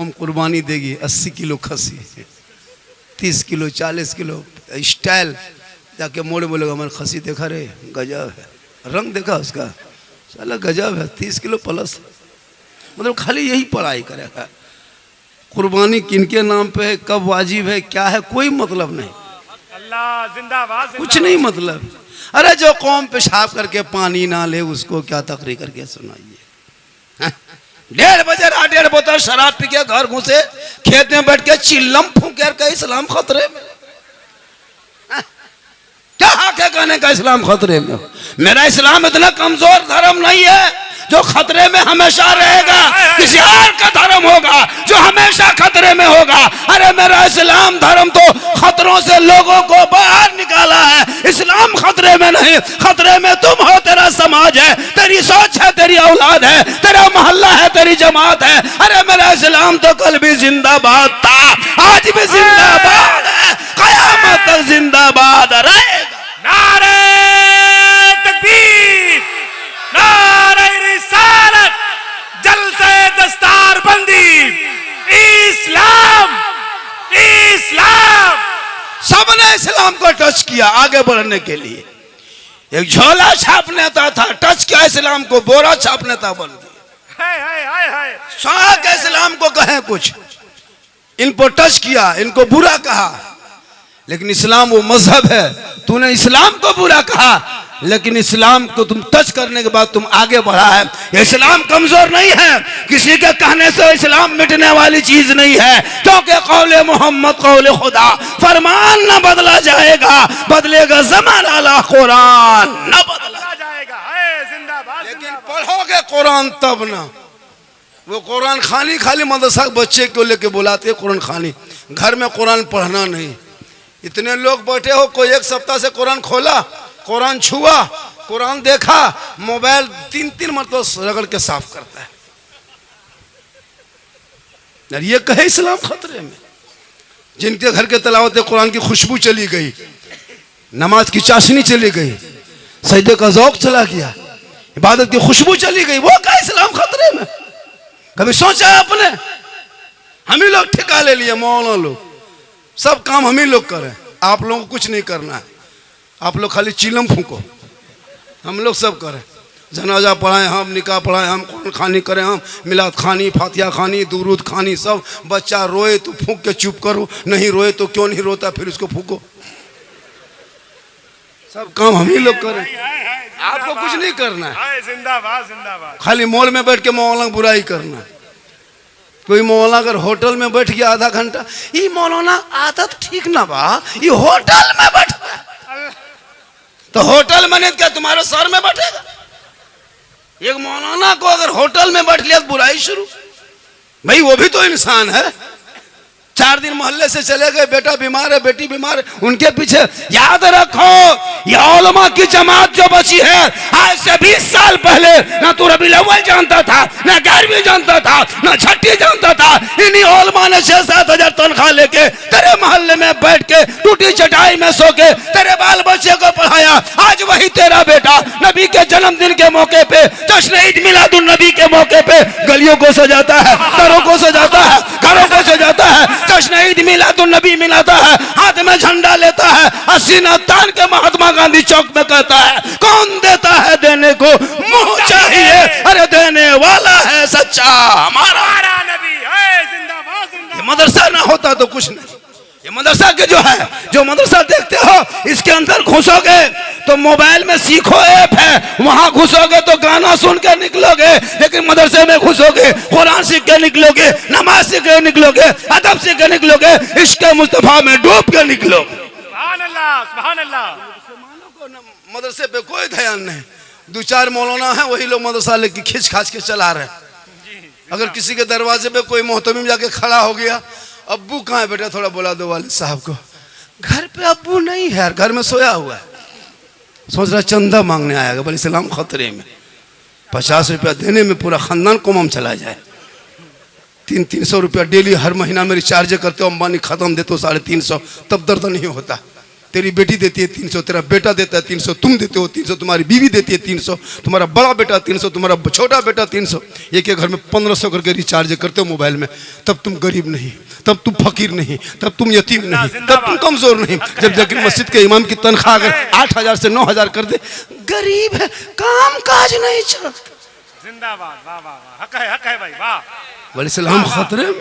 हम कुर्बानी देगी 80 किलो खसी, 30 किलो 40 किलो स्टाइल, जाके मोड़ बोलेगा हमारे खसी देखा रे गजब है, रंग देखा उसका साला गजब है, 30 किलो प्लस। मतलब खाली यही पढ़ाई करेगा। कुर्बानी किनके नाम पे है, कब वाजिब है, क्या है, कोई मतलब नहीं। अल्लाह जिंदाबाद, कुछ नहीं मतलब। अरे जो कौम पेशाब करके पानी ना ले उसको क्या तकरीर करके सुनाइए। 1:30 बजे 1.5 बोतल शराब पी के घर घुसे, खेत में बैठ के चिल्लम फूंके का इस्लाम खतरे में। क्या हक है कहने का इस्लाम खतरे में? मेरा इस्लाम इतना कमजोर धर्म नहीं है जो खतरे में हमेशा रहेगा, किसी और का धर्म होगा जो हमेशा खतरे में होगा। अरे मेरा इस्लाम धर्म तो खतरों से लोगों को बाहर निकाला है। इस्लाम खतरे में नहीं, खतरे में तुम हो, तेरा समाज है, तेरी सोच है, तेरी औलाद है, तेरा मोहल्ला है, तेरी जमात है। अरे मेरा इस्लाम तो कल भी जिंदाबाद था, आज भी जिंदाबाद है, कयामत तक जिंदाबाद रहेगा। नारे तकबीर, नारे रिसालत, जलसे दस्तार बंदी, इस्लाम इस्लाम। सबने इस्लाम को टच किया आगे बढ़ने के लिए। एक झोला छाप नेता था, टच किया इस्लाम को, बोरा छाप नेता बन गया। के इस्लाम को कहे कुछ, इनको टच किया, इनको बुरा कहा, लेकिन इस्लाम वो मजहब है। तूने इस्लाम को बुरा कहा, लेकिन इस्लाम को तुम टच करने के बाद तुम आगे बढ़ा है। इस्लाम कमजोर नहीं है, किसी के कहने से इस्लाम मिटने वाली चीज नहीं है, क्योंकि कौले मोहम्मद कौले खुदा, फरमान न बदला जाएगा, बदलेगा ज़माना ला कुरान न बदला जाएगा। जिंदाबाद, लेकिन पढ़ोगे कुरान तब ना। वो कुरान खानी खाली मदरसा के बच्चे को लेके बुलाते कुरान खानी, घर में कुरान पढ़ना नहीं। इतने लोग बैठे हो, कोई एक सप्ताह से कुरान खोला, कुरान छुआ, कुरान देखा, मोबाइल 3-3 मरतबा रगड़ के साफ करता है। यार ये कहे इस्लाम खतरे में? जिनके घर के तलावत कुरान की खुशबू चली गई, नमाज की चाशनी चली गई, सजदे का ज़ौक़ चला गया, इबादत की खुशबू चली गई, वो कहे इस्लाम खतरे में? कभी सोचा है आपने? हम ही लोग ठिका ले लिए, मौलाना लोग सब काम हम ही लोग करें, आप लोगों को कुछ नहीं करना है। आप लोग खाली चिलम फूको, हम लोग सब करें। जनाजा पढ़ाएं हम, निकाह पढ़ाएं हम, कुरान खानी करें हम, मिलाद खानी, फातिहा खानी, दुरूद खानी, सब। बच्चा रोए तो फूंक के चुप करो, नहीं रोए तो क्यों नहीं रोता फिर उसको फूको। सब काम हम ही लोग करें, आपको कुछ नहीं करना है। जिंदाबाद जिंदाबाद। खाली मॉल में बैठ के मौलाना बुराई करना। कोई मौलाना अगर होटल में बैठ गया आधा घंटा, ये मौलाना आदत ठीक ना बा, ये होटल में बैठ, तो होटल में नहीं क्या तुम्हारे सर में बैठेगा? एक मौलाना को अगर होटल में बैठ लिया तो बुराई शुरू। भाई वो भी तो इंसान है। 4 दिन मोहल्ले से चले गए, बेटा बीमार है, बेटी बीमार है, उनके पीछे। याद रखो ये उलमा की जमात जो बची है, आज से 20 साल पहले ना तू रबीउल अव्वल जानता था, ना 11वीं जानता था, ना छठी जानता था। इन्हीं उलमा ने 6-7 हजार तनख्वाह लेके तेरे मोहल्ले में बैठ के टूटी चटाई में सो के तेरे बाल बच्चे को पढ़ाया। आज वही तेरा बेटा नबी के जन्मदिन के मौके पे, जश्न ईद मिलादुन नबी के मौके पे गलियों को सजाता है, घरों को सजाता है, घरों को सजाता है, जश्न ईद मिलादुन नबी मिलाता है, हाथ में झंडा लेता है, सीना तान के महात्मा गांधी चौक में कहता है, कौन देता है देने को मुंह चाहिए, अरे देने वाला है सच्चा हमारा नबी है। जिंदाबाद जिंदाबाद। ये मदरसा ना होता तो कुछ नहीं। ये मदरसा के जो है, जो मदरसा देखते हो, इसके अंदर घुसोगे तो मोबाइल में सीखो ऐप है, वहां घुसोगे तो गाना सुन के निकलोगे, लेकिन मदरसे में घुसोगे कुरान सीख के निकलोगे, नमाज सीख के निकलोगे, अदब सीख के निकलोगे, इश्क मुस्तफा में डूब के निकलोगे। सुभान अल्लाह सुभान अल्लाह। मदरसे पे कोई ध्यान नहीं। 2-4 मौलाना है, वही लोग मदरसा लेके खींच खाच के चला रहे हैं। अगर किसी के दरवाजे पे कोई मोहतमिम जाके खड़ा हो गया, अब्बू कहाँ है बेटा, थोड़ा बुला दो वाले साहब को। घर पे अब्बू नहीं है, घर में सोया हुआ है, सोच रहा चंदा मांगने आएगा। बोले इस्लाम खतरे में, 50 रुपया देने में पूरा खानदान कोमम चला जाए। 300 रुपया डेली हर महीना में रिचार्ज करते हो, अंबानी खत्म देते हो 350, तब दर्द नहीं होता। तेरी बेटी देती है 300, तेरा बेटा देता है 300, तुम देते हो 300, तुम्हारी बीवी देती है 300, तुम्हारा बड़ा बेटा 300, तुम्हारा छोटा बेटा 300, एक एक घर में 1500 करके रिचार्ज करते हो मोबाइल में। तब तुम गरीब नहीं, तब तुम फकीर नहीं, तब तुम यतीम नहीं, तब तुम कमजोर नहीं। जब जाकिर मस्जिद के इमाम की तनख्वाह अगर 8000 से 9000 कर दे, गरीब है, काम काज नहीं चलता। जिंदाबाद, वाह वाह वाह, हक है भाई, वाह। वाले सलाम खतरे में।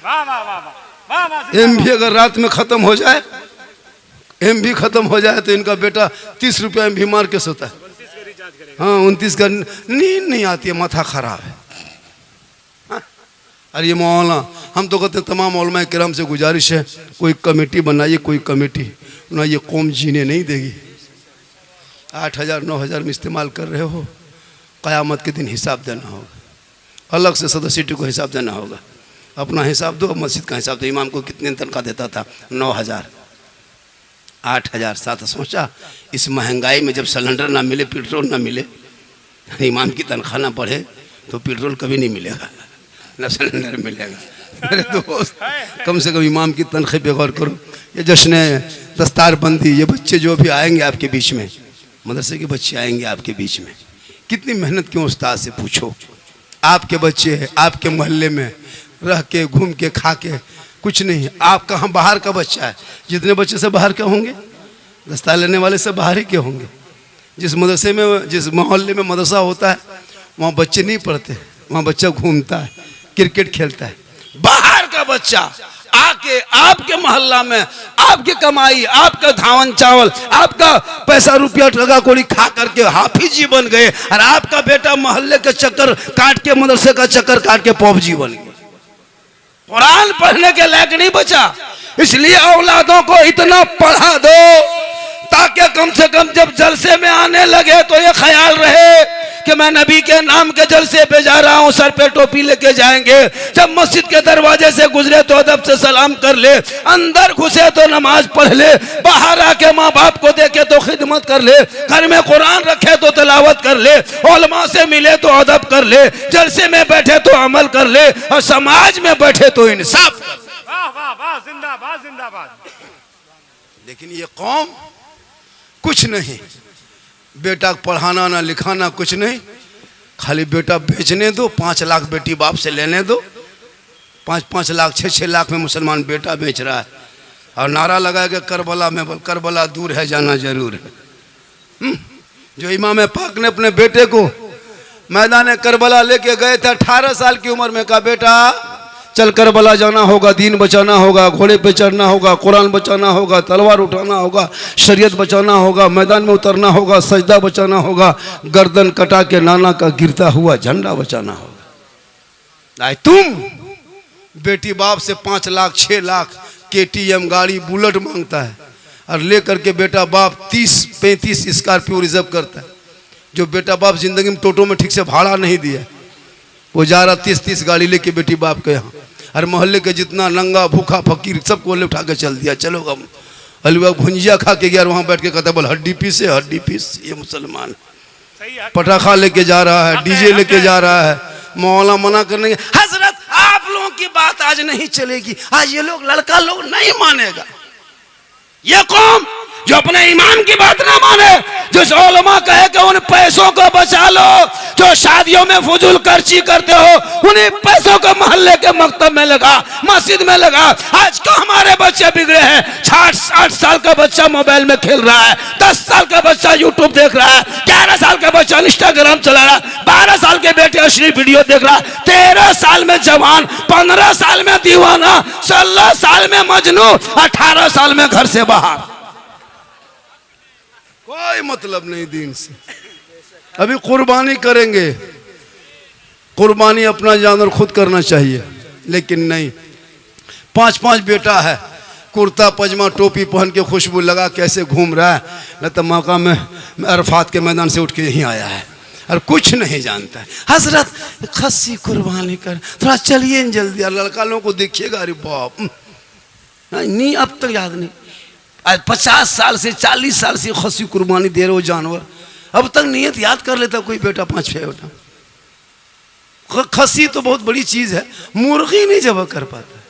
वाह वाह वाह वाह वाह। एम भी अगर रात में खत्म हो जाए, एम भी खत्म हो जाए तो इनका बेटा 30 रुपया एम भी मार के सोता है। हाँ 29 का नींद नहीं आती है, माथा खराब है। अरे ये मौलाना, हम तो कहते हैं तमाम उलमा किराम से गुजारिश है, कोई कमेटी बनाइए, कोई कमेटी ना, ये कौम जीने नहीं देगी। 8000 9000 में इस्तेमाल कर रहे हो, क़यामत के दिन हिसाब देना होगा, अलग से सदस्यटी को हिसाब देना होगा। अपना हिसाब दो, मस्जिद का हिसाब दो। इमाम को कितने तनख्वाह देता था? 9000, 8000, 7। सोचा इस महंगाई में जब सिलेंडर ना मिले, पेट्रोल ना मिले, इमाम की तनख्वाह ना बढ़े तो पेट्रोल कभी नहीं मिलेगा, ना सिलेंडर मिलेगा। मेरे दोस्त, कम से कम इमाम की तनख्वाह पे गौर करो। ये जश्न दस्तारबंदी, ये बच्चे जो भी आएंगे आपके बीच में, मदरसे के बच्चे आएंगे आपके बीच में, कितनी मेहनत क्यों उस्ताद से पूछो। आपके बच्चे आपके मोहल्ले में रह के, घूम के, खा के कुछ नहीं। आप कहाँ बाहर का बच्चा है, जितने बच्चे से बाहर के होंगे, दस्तार लेने वाले से बाहर ही के होंगे। जिस मदरसे में, जिस मोहल्ले में मदरसा होता है, वहाँ बच्चे नहीं पढ़ते, वहाँ बच्चा घूमता है, क्रिकेट खेलता है। बाहर का बच्चा आके आपके मोहल्ला में आपकी कमाई, आपका धावन चावल, आपका पैसा रुपया टका कोड़ी खा करके हाफिज जी बन गए, और आपका बेटा मोहल्ले के चक्कर काट के, मदरसे का चक्कर काट के पौजी बन गया, कुरान पढ़ने के लायक नहीं बचा। इसलिए औलादों को इतना पढ़ा दो ताकि कम से कम जब जलसे में आने लगे तो ये ख्याल रहे कि मैं नबी के नाम के जलसे पे जा रहा हूँ, सर पे टोपी लेके जाएंगे। जब मस्जिद के दरवाजे से गुजरे तो अदब से सलाम कर ले, अंदर घुसे तो नमाज पढ़ ले, बाहर आके माँ बाप को देखे तो खिदमत कर ले, घर में कुरान रखे तो तिलावत कर ले, उलमा से मिले तो अदब कर ले, जलसे में बैठे तो अमल कर ले, और समाज में बैठे तो इंसाफ कर ले। वाह वाह वाह, जिंदाबाद जिंदाबाद। लेकिन ये कौम कुछ नहीं, बेटा पढ़ाना ना लिखाना कुछ नहीं, खाली बेटा बेचने दो। 5 लाख बेटी बाप से लेने दो, 5-5 लाख 6-6 लाख में मुसलमान बेटा बेच रहा है, और नारा लगाएगा करबला में, बोल करबला दूर है जाना जरूर है। जो इमाम पाक ने अपने बेटे को मैदान करबला लेके गए थे 18 साल की उम्र में, कहा बेटा चल करबला जाना होगा, दीन बचाना होगा, घोड़े पे चढ़ना होगा, कुरान बचाना होगा, तलवार उठाना होगा, शरीयत बचाना होगा, मैदान में उतरना होगा, सजदा बचाना होगा, गर्दन कटा के नाना का गिरता हुआ झंडा बचाना होगा। आई तुम बेटी बाप से 5 लाख 6 लाख KTM गाड़ी बुलेट मांगता है, और लेकर के बेटा बाप 30-35 स्कॉर्पियो रिजर्व करता है। जो बेटा बाप जिंदगी में टोटो में ठीक से भाड़ा नहीं दिया, वो जा रहा 30-30 गाड़ी लेके बेटी बाप के यहाँ, और मोहल्ले के जितना नंगा भूखा फकीर सबको ले उठा के चल दिया। चलो हम हलवा भुंजिया खा के गया, वहाँ बैठ के कहता बोल हड्डी पीस है, हड्डी पीस। ये मुसलमान पटाखा लेके जा रहा है, डीजे लेके जा रहा है, मौला मना करने के। हजरत आप लोगों की बात आज नहीं चलेगी, आज ये लोग लड़का लोग नहीं मानेगा। ये कौम जो अपने इमाम की बात ना माने, जो उलमा कहे कि उन पैसों को बचा लो, जो शादियों में फजूल खर्ची करते हो, उन्हीं पैसों को मोहल्ले के मकतब में लगा, मस्जिद में लगा। आज क्यों हमारे बच्चे बिगड़े हैं? 60 साल का बच्चा मोबाइल में खेल रहा है, 10 साल का बच्चा यूट्यूब देख रहा है, 11 साल का बच्चा इंस्टाग्राम चला रहा है, 12 साल के बेटे अश्लील वीडियो देख रहा है, 13 साल में जवान, 15 साल में दीवाना, 16 साल में मजनू, 18 साल में घर से बाहर। कोई मतलब नहीं दीन से। अभी कुर्बानी करेंगे, कुर्बानी अपना जानवर खुद करना चाहिए, लेकिन नहीं। 5-5 बेटा है, कुर्ता पजामा टोपी पहन के खुशबू लगा कैसे घूम रहा है, न तो मौका में अरफात के मैदान से उठ के यहीं आया है और कुछ नहीं जानता है। हजरत खस्सी कुर्बानी कर, थोड़ा चलिए जल्दी। लड़का लोगों को देखिएगा, अरे बाप नहीं, अब तक याद नहीं। आज 50 साल से 40 साल से खस्सी कुर्बानी दे रहे हो जानवर, अब तक नियत याद कर लेता कोई बेटा 5-6 बेटा। खस्सी तो बहुत बड़ी चीज़ है, मुर्गी नहीं जबह कर पाता,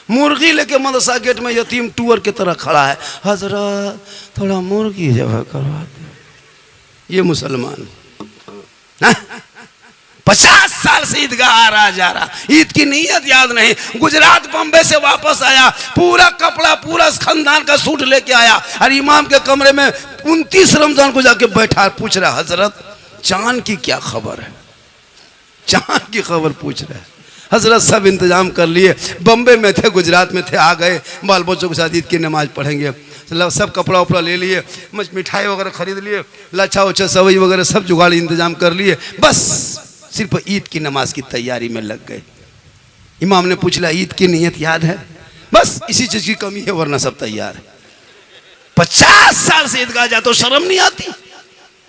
मुर्गी लेके मदरसा गेट में यतीम टूअर की तरह खड़ा है, हजरत थोड़ा मुर्गी जब करवा दे। ये मुसलमान 50 साल से ईदगाह आ रहा जा रहा, ईद की नीयत याद नहीं। गुजरात बम्बे से वापस आया, पूरा कपड़ा पूरा खानदान का सूट लेके आया और इमाम के कमरे में 29 रमजान को जाके बैठा, पूछ रहा हजरत चांद की क्या खबर है, चांद की खबर पूछ रहा है। हजरत सब इंतजाम कर लिए, बम्बे में थे गुजरात में थे, आ गए, बाल बच्चों के साथ ईद की नमाज पढ़ेंगे, सब कपड़ा उपड़ा ले लिए, मिठाई वगैरह खरीद लिए, लच्छा उच्छा सवई वगैरह सब जुगाड़ इंतजाम कर लिए, बस सिर्फ ईद की नमाज की तैयारी में लग गए। इमाम ने पूछ लिया ईद की नीयत याद है, बस इसी चीज की कमी है वरना सब तैयार है। 50 साल से ईदगाह जा तो शर्म नहीं आती,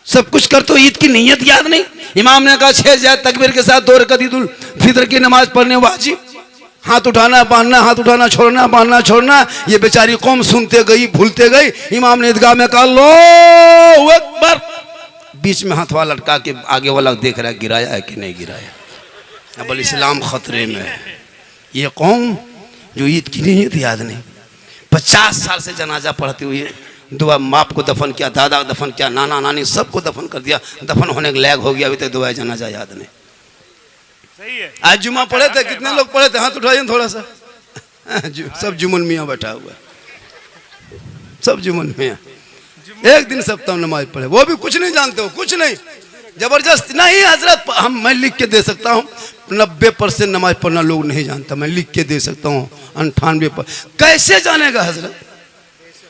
सब कुछ कर तो ईद की नीयत याद नहीं। इमाम ने कहा 6 जायद तकबीर के साथ 2 रकात ईदुल फितर की नमाज पढ़ने वाजिब, हाथ उठाना बांधना, हाथ उठाना छोड़ना, बांधना छोड़ना। ये बेचारी कौम सुनते गई भूलते गई। इमाम ने ईदगाह में कहा अल्लाहु अकबर, बीच में हाथ वाला लटका के आगे वाला देख रहा है गिराया है कि नहीं गिराया। अब इस्लाम खतरे में है। ये कौम जो ईद की नीयत याद नहीं, 50 साल से जनाजा पढ़ते हुए दुआ, बाप को दफन किया, दादा को दफन किया, नाना नानी सबको दफन कर दिया, दफन होने के लायक हो गया, अभी तक दुआ जनाजा याद नहीं। सही है। आज जुमा पढ़े थे, कितने लोग पढ़े थे, हाथ उठाइए थोड़ा सा। सब जुमन मियाँ बैठा हुआ है, सब जुमन मियाँ एक दिन सप्ताह नमाज पढ़े, वो भी कुछ नहीं जानते हो, कुछ नहीं, जबरदस्त नहीं। हजरत मैं लिख के दे सकता हूँ 90% नमाज पढ़ना लोग नहीं जानता, मैं लिख के दे सकता हूँ 98%। कैसे जानेगा हजरत?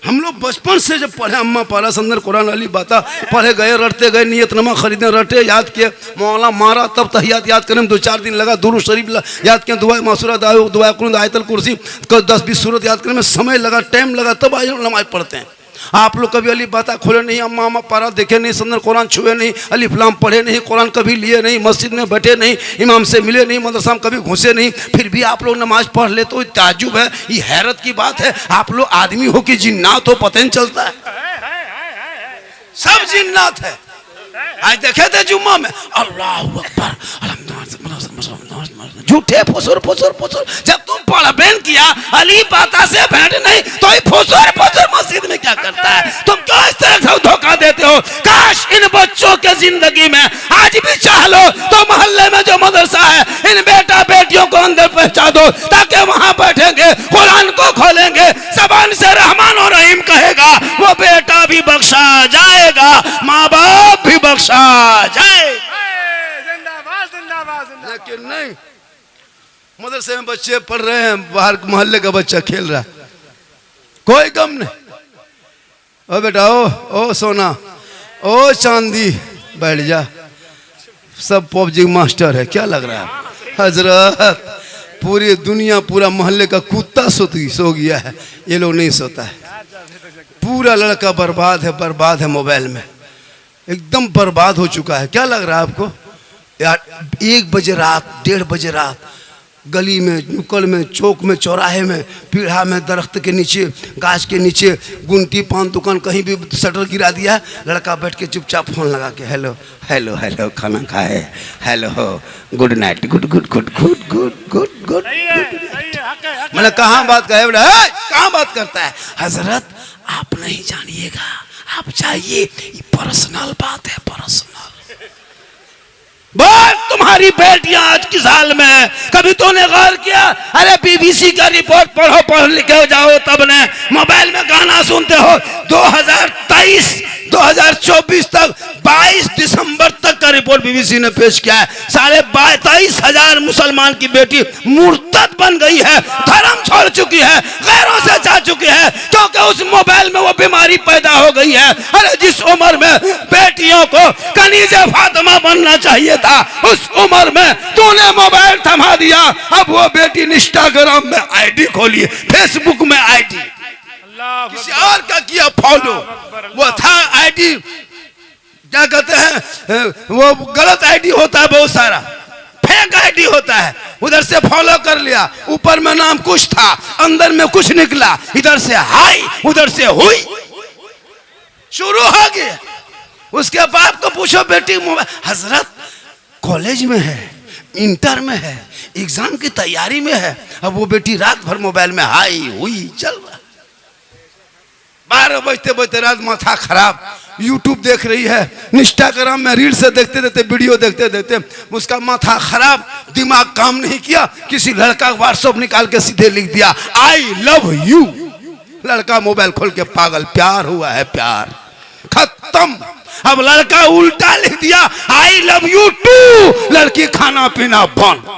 हम लोग बचपन से जब पढ़े, अम्मा पारा संदर कुरान अली बाता पढ़े गए, रटते गए, नियतनमा खरीदने रटे, याद किए, मौला मारा तब तहियात याद करने में 2-4 दिन लगा, दुरूद शरीफ याद किया, दुआ मासूरा दुआ कुरान आयतल कुर्सी 10-20 सूरत याद करने में समय लगा, टाइम लगा, तब आज नमाज पढ़ते हैं। आप लोग कभी अली बाता खोले नहीं, अम्मा अम्मा पारा देखे नहीं, संदर कुरान छुए नहीं, अली फलाम पढ़े नहीं, कुरान कभी लिए नहीं, मस्जिद में बैठे नहीं, इमाम से मिले नहीं, मदरसा में कभी घुसे नहीं, फिर भी आप लोग नमाज पढ़ ले तो ताज्जुब है, ये हैरत की बात है। आप लोग आदमी हो कि जिन्नात हो पता नहीं चलता है, सब जिन्नात है। आज देखे थे जुम्मा में अल्लाहु अकबर झूठे फुसुर फुसुर फुसुर। जब तुम पढ़ बैन किया अली पाता से भेंट नहीं तो ये फुसुर फुसुर मस्जिद में क्या करता है? तुम क्यों इस तरह से धोखा देते हो? काश इन बच्चों के जिंदगी में आज भी चाह लो तो मोहल्ले में जो मदरसा है इन बेटा बेटियों को अंदर पहुंचा दो, ताकि वहां बैठेंगे, कुरान को खोलेंगे, जबान से रहमान और रहीम कहेगा, वो बेटा भी बख्शा जाएगा, माँ बाप भी बख्शा जाए। लेकिन नहीं, मदरसे में बच्चे पढ़ रहे हैं, बाहर मोहल्ले का बच्चा खेल रहा है, कोई गम नहीं। ओ बेटा ओ सोना, ओ चांदी, बैठ जा, सब पबजी मास्टर है, क्या लग रहा है? हजरत पूरी दुनिया पूरा मोहल्ले का कुत्ता सो गया है, ये लोग नहीं सोता है। पूरा लड़का बर्बाद है मोबाइल में, एकदम बर्बाद हो चुका है। क्या लग रहा है आपको यार? 1 बजे रात, 1:30 बजे रात, गली में, नुक्कड़ में, चौक में, चौराहे में, पीढ़ा में, दरख्त के नीचे, गाछ के नीचे, गुंटी पान दुकान कहीं भी शटर गिरा दिया, लड़का बैठ के चुपचाप फोन लगा के हेलो हेलो हेलो, खाना खाए, hello good night, good good good good good good good. मैंने कहाँ बात का है बेटा, कहाँ बात करता है? हजरत आप नहीं जानिएगा, आप चाहिए, ये पर्सनल बात है, पर्सनल। बस तुम्हारी बेटियां आज की साल में है, कभी तूने गौर किया? अरे बीबीसी का रिपोर्ट पढ़ो, पढ़ लिखे जाओ, तब ने मोबाइल में गाना सुनते हो। 2024 तक 22 दिसंबर तक का रिपोर्ट बीबीसी ने पेश किया है। 23,500 मुसलमान की बेटी मुर्तद बन गई है, धर्म छोड़ चुकी है, गैरों से जा चुकी है, क्योंकि उस मोबाइल में वो बीमारी पैदा हो गई है। अरे जिस उम्र में बेटियों को कनीज़े फातिमा बनना चाहिए था, उस उम्र में तूने मोबाइल थमा दिया। अब वो बेटी इंस्टाग्राम में आईडी खोलिए, फेसबुक में आईडी, किसी और का किया फॉलो। वो था आईडी, क्या कहते हैं, वो गलत आईडी होता है, बहुत सारा फेक आईडी होता है, उधर से फॉलो कर लिया, ऊपर में नाम कुछ था, अंदर में कुछ निकला, इधर से हाई उधर से हुई, शुरू हो गया। उसके बाप को पूछो बेटी मोबाइल, हजरत कॉलेज में है, इंटर में है, एग्जाम की तैयारी में है, अब वो बेटी रात भर मोबाइल में हाई हुई चल रहा, 12 बजते बजते रात माथा खराब, यूट्यूब देख रही है, इंस्टाग्राम में रील से देखते देखते वीडियो देखते देखते उसका माथा खराब, दिमाग काम नहीं किया, किसी लड़का व्हाट्सएप निकाल के सीधे लिख दिया आई लव यू। लड़का मोबाइल खोल के पागल, प्यार हुआ है, प्यार खत्म। अब लड़का उल्टा लिख दिया आई लव यू टू, लड़की खाना पीना बंद।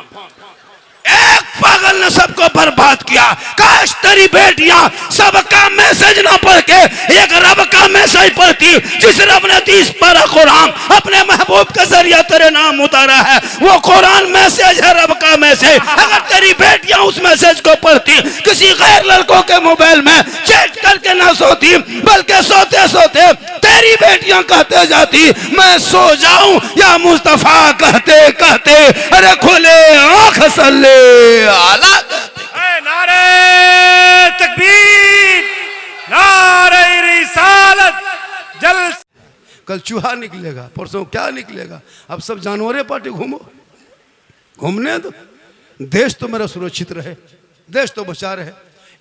एक पागल ने सबको बर्बाद किया। काश तेरी बेटियां सबका मैसेज ना पढ़ के एक रब का मैसेज पढ़ती, जिस रब ने 30 पारा कुरान अपने महबूब के जरिए तेरे नाम उतारा है, वो कुरान मैसेज है, रब का मैसेज। अगर तेरी बेटियां उस मैसेज को पढ़ती, किसी गैर लड़कों के मोबाइल में चैट करके ना सोती, बल्कि सोते सोते तेरी बेटियां कहते जाती मैं सो जाऊं या मुस्तफा कहते कहते अरे खुले आंख सल्ले आला। नारे तकबीर, नारे रिसालत। जल कल चूहा निकलेगा, परसों क्या निकलेगा, अब सब जानवरें पार्टी घूमो, घूमने दो। देश तो मेरा सुरक्षित रहे, देश तो बचा रहे।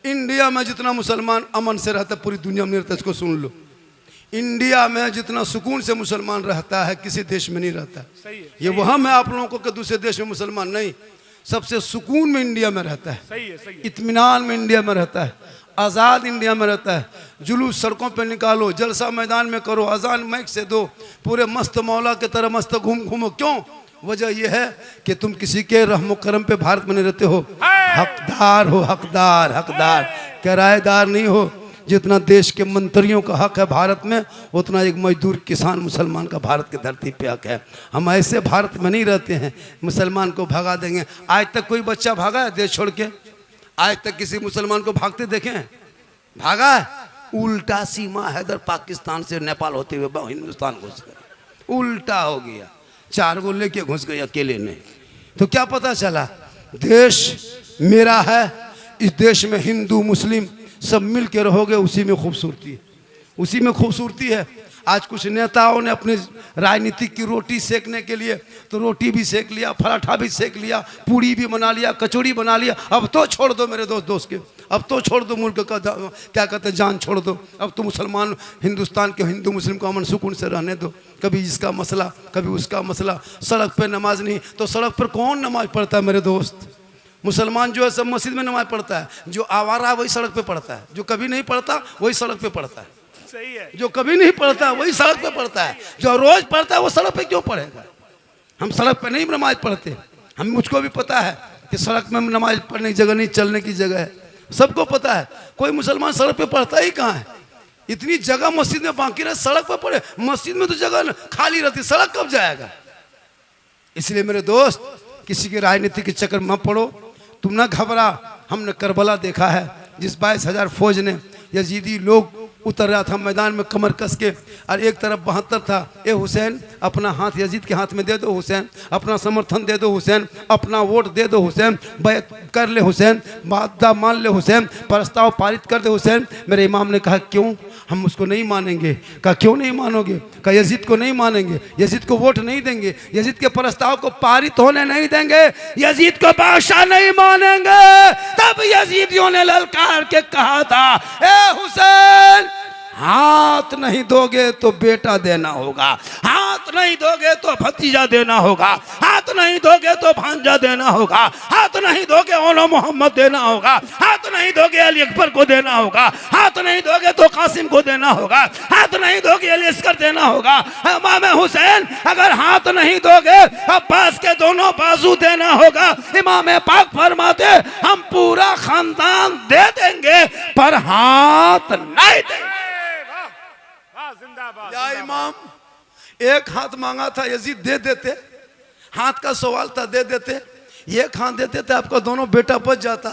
इंडिया में जितना मुसलमान अमन से रहता है पूरी दुनिया में नहीं रहता, इसको सुन लो। इंडिया में जितना सुकून से मुसलमान रहता है किसी देश में नहीं रहता। सही है, ये वहां मैं आप लोगों को कि दूसरे देश में मुसलमान नहीं, सबसे सुकून में इंडिया में रहता है, सही है, सही है। इत्मीनान में इंडिया में रहता है, आज़ाद इंडिया में रहता है। जुलूस सड़कों पे निकालो, जलसा मैदान में करो, अजान माइक से दो, पूरे मस्त मौला के तरह मस्त घूमो। क्यों? वजह यह है कि तुम किसी के रहमो करम पे भारत में नहीं रहते हो, हकदार हो, हकदार हकदार, किराएदार नहीं हो। जितना देश के मंत्रियों का हक है भारत में, उतना एक मजदूर किसान मुसलमान का भारत की धरती पे हक है। हम ऐसे भारत में नहीं रहते हैं मुसलमान को भगा देंगे। आज तक कोई बच्चा भागा है देश छोड़ के? आज तक किसी मुसलमान को भागते देखे हैं? भागा है? उल्टा सीमा है, इधर पाकिस्तान से नेपाल होते हुए हिंदुस्तान घुस गए, उल्टा हो गया, 4 गो लेके घुस गए अकेले ने। तो क्या पता चला? देश मेरा है, इस देश में हिंदू मुस्लिम सब मिल के रहोगे, उसी में खूबसूरती है, उसी में खूबसूरती है। आज कुछ नेताओं ने अपने राजनीतिक की रोटी सेकने के लिए तो रोटी भी सेक लिया, पराठा भी सेक लिया, पूड़ी भी बना लिया, कचौड़ी बना लिया। अब तो छोड़ दो मेरे दोस्त के, अब तो छोड़ दो मुल्क का क्या कहते हैं, जान छोड़ दो। अब तो मुसलमान हिंदुस्तान के हिंदू मुस्लिम को अमन सुकून से रहने दो। कभी इसका मसला, कभी उसका मसला, सड़क पर नमाज नहीं तो सड़क पर कौन नमाज पढ़ता है मेरे दोस्त? मुसलमान जो है सब मस्जिद में नमाज पढ़ता है, जो आवारा वही सड़क पे पढ़ता है, जो कभी नहीं पढ़ता वही सड़क पे पढ़ता है। सही है। जो कभी नहीं पढ़ता वही सड़क पे पढ़ता है, जो रोज पढ़ता है वो सड़क पे क्यों पढ़ेगा? हम सड़क पे नहीं नमाज पढ़ते, हम मुझको भी पता है कि सड़क में नमाज पढ़ने की जगह नहीं, चलने की जगह है, सबको पता है। कोई मुसलमान सड़क पे पढ़ता ही कहाँ है? इतनी जगह मस्जिद में बाकी रहे, सड़क पे पढ़े। मस्जिद में तो जगह खाली रहती, सड़क कब जाएगा? इसलिए मेरे दोस्त, किसी के राजनीति के चक्कर में मत पड़ो, तुम ना घबरा। हमने करबला देखा है, जिस 22,000 फौज ने यजीदी लोग उतर रहा था मैदान में कमर कस के, और एक तरफ 72 था। ए हुसैन, अपना हाथ यजीद के हाथ में दे दो हुसैन, अपना समर्थन दे दो हुसैन, अपना वोट दे दो हुसैन, बैत कर ले हुसैन, वादा मान ले हुसैन, प्रस्ताव पारित कर दे हुसैन। मेरे इमाम ने कहा क्यों हम उसको नहीं मानेंगे? कहा क्यों नहीं मानोगे? कहा यजीद को नहीं मानेंगे, यजीद को वोट नहीं देंगे, यजीद के प्रस्ताव को पारित होने नहीं देंगे, यजीद को बादशाह नहीं मानेंगे। तब यजीदियों ने ललकार के कहा था, ए हुसैन, हाथ नहीं दोगे तो बेटा देना होगा, हाथ नहीं दोगे तो भतीजा देना होगा, हाथ नहीं दोगे तो भांजा देना होगा, हाथ नहीं दोगे ओलो मोहम्मद देना होगा, हाथ नहीं दोगे अली अकबर को देना होगा, हाथ नहीं दोगे तो कासिम को देना होगा, हाथ नहीं दोगे अली अस्कर देना होगा। इमाम हुसैन, अगर हाथ नहीं दोगे अब्बास के दोनों बाजू देना होगा। इमाम पाक फरमाते हम पूरा खानदान दे देंगे पर हाथ नहीं देंगे। या इमाम, एक हाथ मांगा था यजीद दे देते, हाथ का सवाल था दे देते। एक हाथ देते थे आपका दोनों बेटा बच जाता,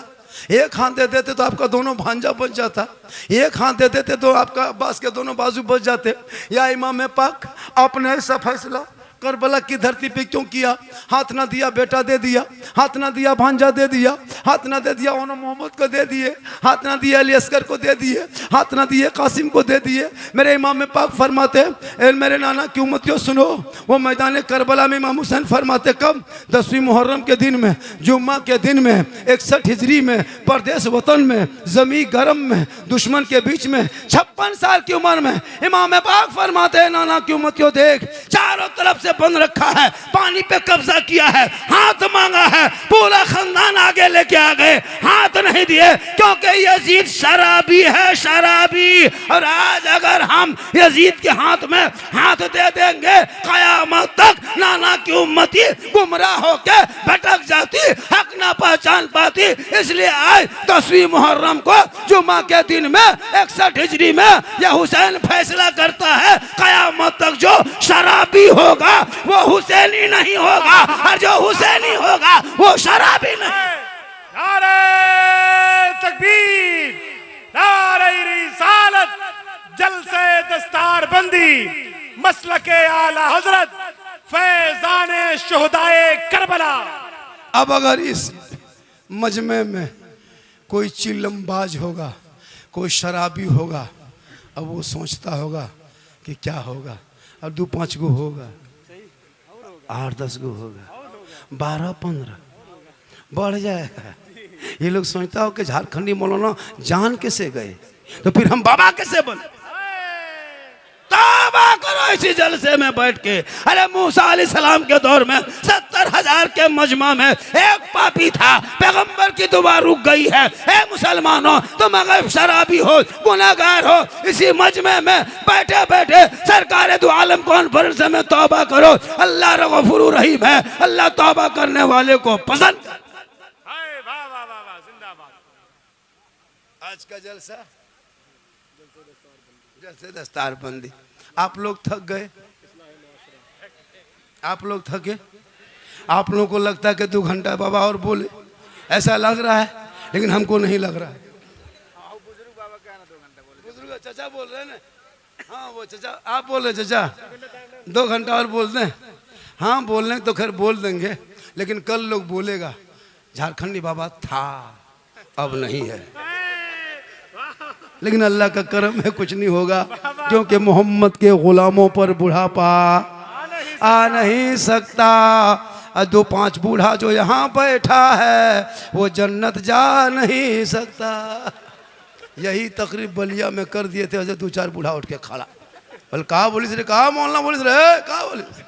एक हाथ दे देते तो आपका दोनों भांजा बच जाता, एक हाथ दे देते तो आपका अब्बास के दोनों बाजू बच जाते। या इमाम पाक, आपने ऐसा फैसला करबला की धरती पे क्यों किया? हाथ ना दिया बेटा दे दिया, हाथ ना दिया भांजा दे दिया, हाथ ना दे दिया ओनो मोहम्मद को दे दिए, हाथ ना दिया अली असगर को दे दिए, हाथ ना दिए कासिम को दे दिए। मेरे इमाम पाक फरमाते हैं, मेरे नाना की उम्मतियों सुनो, वो मैदान करबला में इमाम हुसैन फरमाते कब? 10वीं मुहर्रम के दिन में, जुम्मा के दिन में, 61 हिजरी में, परदेश वतन में, जमी गरम में, दुश्मन के बीच में, 56 साल की उम्र में इमाम पाक फरमाते हैं नाना की उम्मतियों देख, चारों तरफ से बंद रखा है, पानी पे कब्जा किया है, हाथ मांगा है, पूरा खानदान आगे लेके आ गए, हाथ नहीं दिए क्योंकि यजीद शराबी है, शराबी। और आज अगर हम यजीद के हाथ में हाथ दे देंगे कयामत तक नाना की उम्मती गुमराह होके भटक जाती, हक ना पहचान पाती। इसलिए आज 10वीं मुहर्रम को जुम्मा के दिन में 61 हिजरी में यह हुसैन फैसला करता है कयामत तक जो शराबी होगा वो हुसैनी नहीं होगा, और जो हुसैनी होगा वो शराबी नहीं। नारे तकबीर, नारे रिसालत, जलसे दस्तार बंदी, मसलके आला हजरत, फैजाने शुहदाए करबला। अब अगर इस मजमे में कोई चिल्लमबाज होगा, कोई शराबी होगा, अब वो सोचता होगा कि क्या होगा। अब 2-5 गो होगा, 8-10 गो होगा, 12-15 बढ़ जाएगा। ये लोग सोचता हो कि झारखंडी मौलाना जान कैसे गए, तो फिर हम बाबा कैसे बने? तौबा करो इसी जलसे में बैठ के। अरे मूसा अलैहिस्सलाम के दौर में 70,000 के मजमा में एक पापी था, पैगंबर की दुआ रुक गई है। ए मुसलमानों, तुम अगर शराबी हो, गुनाहगार हो, इसी मजमे में बैठे बैठे सरकार दो आलम कॉन्फ्रेंस में तौबा करो। अल्लाह गफूर रहीम है, अल्लाह तौबा करने वाले को पसंद। आज का जलसा जैसे दस्तार बंदी। आप लोग थक गए, आप लोग थके, आप लोगों को लगता है कि 2 घंटा बाबा और बोले, ऐसा लग रहा है, लेकिन हमको नहीं लग रहा है। बुजुर्ग चाचा बोल रहे हैं ना, हाँ वो चाचा आप बोल रहे चाचा 2 घंटा और बोल दें। हाँ बोलने तो खैर बोल देंगे, लेकिन कल लोग बोलेगा झारखंडी बाबा था, अब नहीं है। लेकिन अल्लाह का करम है, कुछ नहीं होगा, क्योंकि मोहम्मद के गुलामों पर बुढ़ापा आ नहीं सकता। 2-5 बूढ़ा जो यहाँ बैठा है वो जन्नत जा नहीं सकता। यही तकरीब बलिया में कर दिए थे, 2-4 बूढ़ा उठ के खड़ा, बोल कहा बोलिस रे, कहा मौलाना बोलिस रे, कहा बोलिस।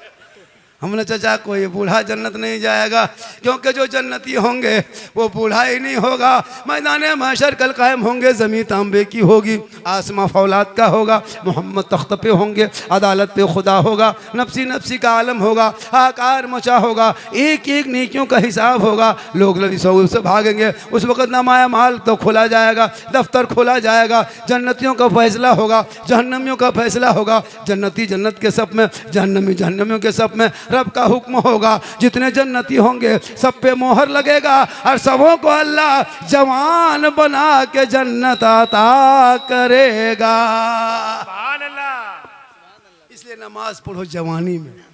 हमने चाचा कोई बूढ़ा जन्नत नहीं जाएगा, क्योंकि जो जन्नती होंगे वो बूढ़ा ही नहीं होगा। मैदान महशर कल कायम होंगे, ज़मीन तांबे की होगी, आसमां फौलाद का होगा, मोहम्मद तख्त पे होंगे, अदालत पे खुदा होगा, नफसी नफसी का आलम होगा, आकार मचा होगा, एक एक नेकियों का हिसाब होगा। लोग लबी सऊद से भागेंगे, उस वक़्त नामाया माल तो खोला जाएगा, दफ्तर खोला जाएगा, जन्नतियों का फैसला होगा, जहन्नमियों का फैसला होगा। जन्नती जन्नत के सब में, जहन्नमी जहन्नमियों के सब में रब का हुक्म होगा। जितने जन्नती होंगे सब पे मोहर लगेगा, और सबों को अल्लाह जवान बना के जन्नत अता करेगा। इसलिए नमाज पढ़ो जवानी में।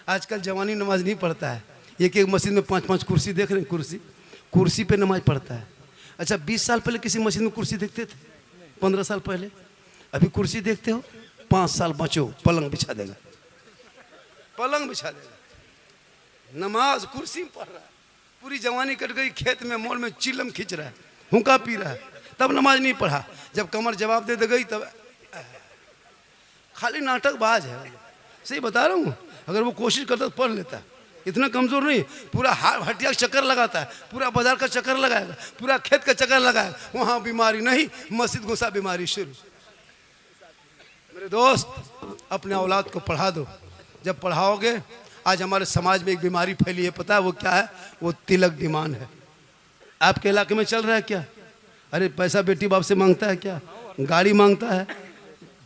आजकल जवानी नमाज नहीं पढ़ता है, एक एक मस्जिद में 5-5 कुर्सी देख रहे हैं, कुर्सी पे नमाज पढ़ता है। अच्छा 20 साल पहले किसी मस्जिद में कुर्सी देखते थे, 15 साल पहले। अभी कुर्सी देखते हो, 5 साल बचो पलंग बिछा देगा, पलंग बिछा देगा। नमाज कुर्सी में पढ़ रहा है, पूरी जवानी कट गई, खेत में मोल में चिलम खींच रहा है, हुक्का पी रहा है, तब नमाज नहीं पढ़ा। जब कमर जवाब दे गई तब खाली नाटकबाज है, सही बता रहा हूँ। अगर वो कोशिश करता तो पढ़ लेता, इतना कमजोर नहीं। पूरा हटिया चक्कर लगाता है, पूरा बाजार का चक्कर लगाएगा, पूरा खेत का चक्कर लगाएगा, वहाँ बीमारी नहीं, मस्जिद घुसा बीमारी शुरू। मेरे दोस्त अपने औलाद को पढ़ा दो, जब पढ़ाओगे। आज हमारे समाज में एक बीमारी फैली है, पता है वो क्या है? वो तिलक डिमांड है। आपके इलाके में चल रहा है क्या? अरे पैसा बेटी बाप से मांगता है क्या? गाड़ी मांगता है,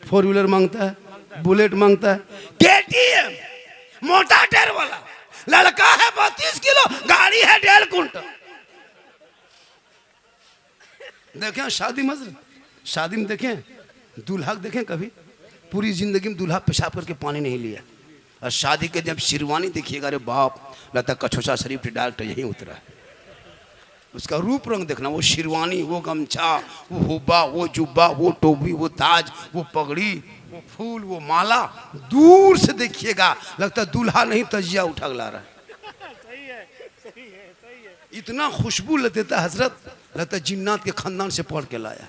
4 व्हीलर मांगता है, बुलेट मांगता है, केटीएम मोटा टायर वाला, लड़का है 32 किलो, गाड़ी है 1.5 कुंटल। देखें शादी मजल, शादी में देखें दूल्हा देखें, कभी पूरी जिंदगी में दूल्हा पेशाब करके पानी नहीं लिया, और शादी के जब शेरवानी देखिएगा, अरे बाप, लगता कछोसा शरीफ डायरेक्ट यहीं उतरा है। उसका रूप रंग देखना, वो शेरवानी, वो गमछा, वो हुब्बा, वो जुब्बा, वो टोपी, वो ताज, वो पगड़ी, वो फूल, वो माला, दूर से देखिएगा लगता दूल्हा नहीं तजिया उठा ला रहा है। सही है, सही है, सही है। इतना खुशबू लेता हजरत, लगता जिन्नात के खानदान से पढ़ के लाया।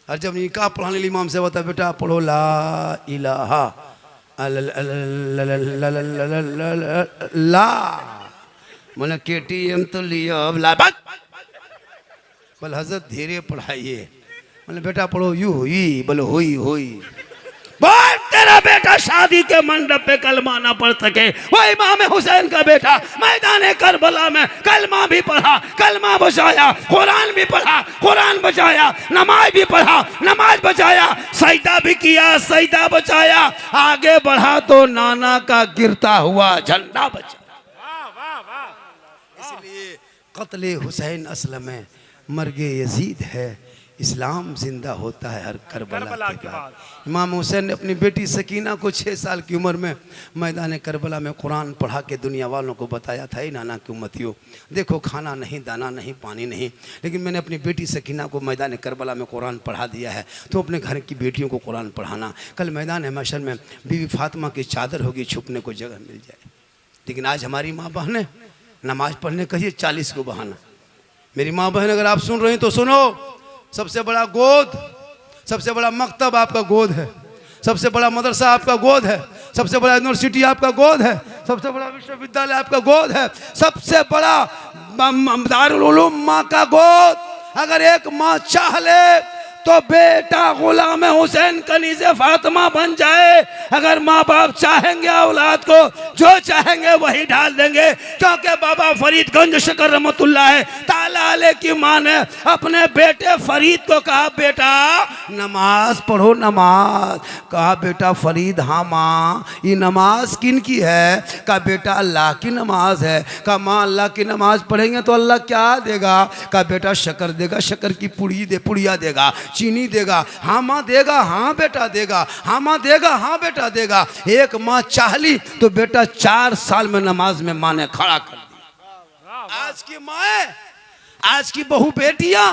और जब निकाह पढ़ाने लिए इमाम से बता, बेटा पढ़ो ला इलाहा ला, मैंने KTM तो लिया, अब ला बोले हजरत धीरे पढ़ाइए। मैंने बेटा पढ़ो यू हुई, बोले हुई हुई। बोल तेरा बेटा शादी के मंडप पे कलमा ना पढ़ सके, वो इमाम हुसैन का बेटा मैदान करबला में कलमा भी पढ़ा, कलमा बचाया, कुरान भी पढ़ा, कुरान बचाया, नमाज भी पढ़ा, नमाज बचाया, सजदा भी किया, सजदा बचाया, आगे बढ़ा तो नाना का गिरता हुआ झंडा बचा। वाह वाह वाह। इसलिए कत्ले हुसैन असल में मर्गे यजीद है, इस्लाम जिंदा होता है हर करबला के बाद। इमाम हुसैन ने अपनी बेटी सकीना को 6 साल की उम्र में मैदान करबला में कुरान पढ़ा के दुनिया वालों को बताया था, नाना की उम्मतियों देखो, खाना नहीं, दाना नहीं, पानी नहीं, लेकिन मैंने अपनी बेटी सकीना को मैदान करबला में कुरान पढ़ा दिया है, तो अपने घर की बेटियों को कुरान पढ़ाना। कल मैदान महशर में बीवी फातिमा की चादर होगी, छुपने को जगह मिल जाए। लेकिन आज हमारी माँ बहनें नमाज पढ़ने कहिए 40 को बहाना। मेरी माँ बहन अगर आप सुन रही हैं तो सुनो, सबसे बड़ा गोद, सबसे बड़ा मकतब आपका गोद है, सबसे बड़ा मदरसा आपका गोद है, सबसे बड़ा यूनिवर्सिटी आपका गोद है, सबसे बड़ा विश्वविद्यालय आपका गोद है, सबसे बड़ा दारुल उलूम माँ का गोद। अगर एक माँ चाह ले तो बेटा गुलाम हुसैन कनीज़े फातिमा बन जाए। अगर माँ बाप चाहेंगे औलाद को जो चाहेंगे वही डाल देंगे, क्योंकि बाबा फरीदगंज शकर रहमतुल्लाह ताला अलैह की माँ ने अपने बेटे फरीद को कहा, बेटा नमाज पढ़ो, नमाज। कहा बेटा फरीद, हाँ माँ, ये नमाज किन की है? कहा बेटा अल्लाह की नमाज है। कहा माँ अल्लाह की नमाज पढ़ेंगे तो अल्लाह क्या देगा? कहा बेटा शक्कर देगा, शक्कर की पुड़िया देगा, चीनी देगा। हाँ माँ देगा, हाँ बेटा देगा, हाँ माँ देगा, हाँ बेटा देगा। एक माँ चाह ली तो बेटा 4 साल में नमाज में माँ ने खड़ा कर दिया। आज की माँ, आज की बहू बेटियां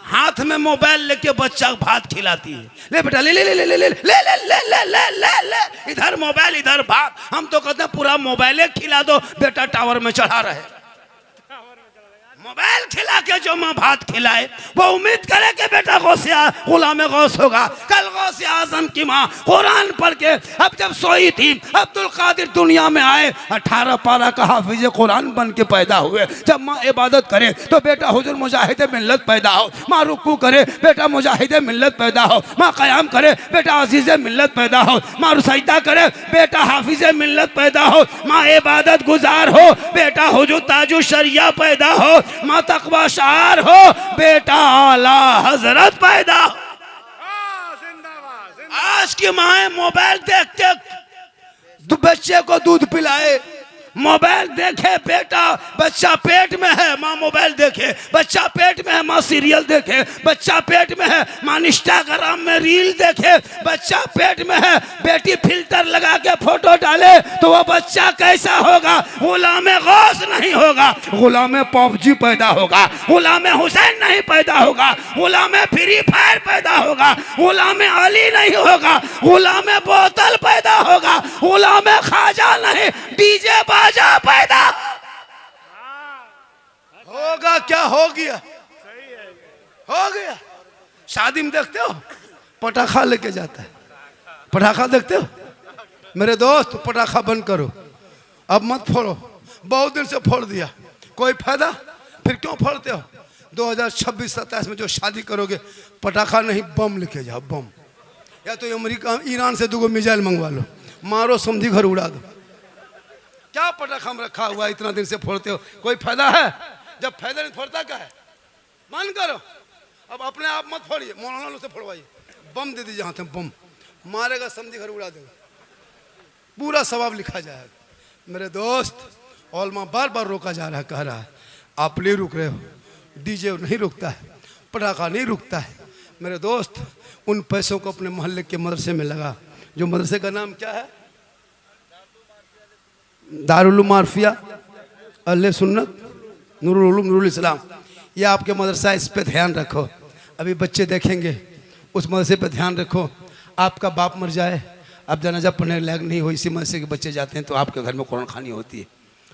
हाथ में मोबाइल लेके बच्चा भात खिलाती है। ले बेटा ले ले ले ले ले ले ले ले ले ले ले ले, इधर मोबाइल इधर भात। हम तो कहते हैं पूरा मोबाइल खिला दो, बेटा टावर में चढ़ा रहे। मोबाइल खिला के जो माँ भात खिलाए वो उम्मीद करे कि बेटा गुलाम गौस होगा। कल गौस आजम की माँ कुरान पढ़ के अब जब सोई थी, अब्दुल कादिर दुनिया में आए, 18 पारा का हाफिज कुरान बन के पैदा हुए। जब माँ इबादत करे तो बेटा हुजूर मुजाहिद मिल्लत पैदा हो, माँ रुकू करे बेटा मुजाहिद मिल्लत पैदा हो, माँ क़याम करे बेटा अजीज मिल्लत पैदा हो, माँ सजदा करे बेटा हाफिज मिल्लत पैदा हो, माँ इबादत गुजार हो बेटा हुजूर ताजु शरिया पैदा हो, माँ तकवा शार हो बेटा आला हजरत पैदा। आज की माँ मोबाइल देखते बच्चे को दूध पिलाए, मोबाइल देखे बेटा, बच्चा पेट में है माँ मोबाइल देखे, बच्चा पेट में है माँ सीरियल देखे, बच्चा पेट में है माँ इंस्टाग्राम में रील देखे, बच्चा पेट में है बेटी फिल्टर लगा के फोटो डाले तो वो बच्चा कैसा होगा? गुलाम गौस नहीं होगा, गुलाम पबजी पैदा होगा, गुलाम हुसैन नहीं पैदा होगा, गुलाम फ्री फायर पैदा होगा, गुलाम अली नहीं होगा, गुलाम बोतल पैदा होगा, गुलाम खाजा नहीं डीजे बाजा पैदा होगा। क्या हो गया? हो गया। शादी में देखते हो पटाखा लेके जाता है, पटाखा देखते हो? मेरे दोस्त पटाखा बंद करो, अब मत फोड़ो, बहुत दिन से फोड़ दिया, कोई फायदा? फिर क्यों फोड़ते हो? 2026-27 में जो शादी करोगे पटाखा नहीं बम लेके जाओ, बम। या तो अमेरिका ईरान से 2 मिसाइल मंगवा लो, मारो समझी घर उड़ा दो। क्या पटाखा में रखा हुआ इतना दिन से फोड़ते हो? कोई फायदा है? जब फायदा नहीं फोड़ता क्या है? बंद करो। अब अपने आप मत फोड़िए, मौलाना से फोड़वाइए, बम दे दीजिए हाथ में, बम मारेगा समझी घर उड़ा देगा, पूरा सवाब लिखा जाएगा। मेरे दोस्त औलमा बार बार रोका जा रहा है, कह रहा है आप ले रुक रहे हो, डीजे नहीं रुकता है, पटाखा नहीं रुकता है। मेरे दोस्त उन पैसों को अपने मोहल्ले के मदरसे में लगा, जो मदरसे का नाम क्या है? दारुल मारफिया, अहले सुन्नत, नूरुल उलूम, नूरुल इस्लाम, ये आपके मदरसा, इस पे ध्यान रखो। अभी बच्चे देखेंगे, उस मदरसे पे ध्यान रखो। आपका बाप मर जाए, आप जनाजा पढ़ने लायक नहीं हो, इसी मदरसे के बच्चे जाते हैं तो आपके घर में कुरान खानी होती है।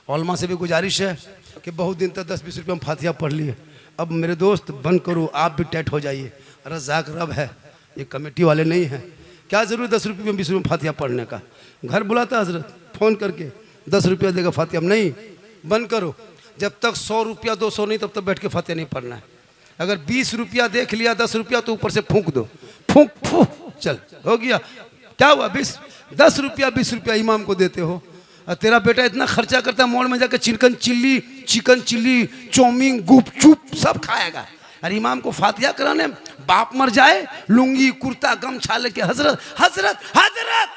औलमा से भी गुजारिश है कि बहुत दिन तक 10-20 रुपये में फातिहा पढ़ लिए, अब मेरे दोस्त बंद करो, आप भी टैट हो जाइए। रज़ाक रब है, ये कमेटी वाले नहीं हैं। क्या ज़रूरत 10 रुपये में 20 रुपये में फातिहा पढ़ने का? घर बुलाता हजरत फ़ोन करके, 10 रुपया देगा फातिहा नहीं, बंद करो। जब तक 100 रुपया 200 नहीं, तब तक बैठ के फातिहा नहीं पढ़ना है। अगर 20 रुपया देख लिया, 10 रुपया तो ऊपर से फूंक दो, फूंक फूंक, चल हो गया। क्या हुआ? 10 रुपया 20 रुपया इमाम को देते हो, और तेरा बेटा इतना खर्चा करता है, मोड़ में जाकर चिकन चिल्ली चाउमीन गुपचुप सब खाएगा, और इमाम को फातिहा कराने बाप मर जाए, लुंगी कुर्ता गमछा लेके हजरत हजरत हजरत,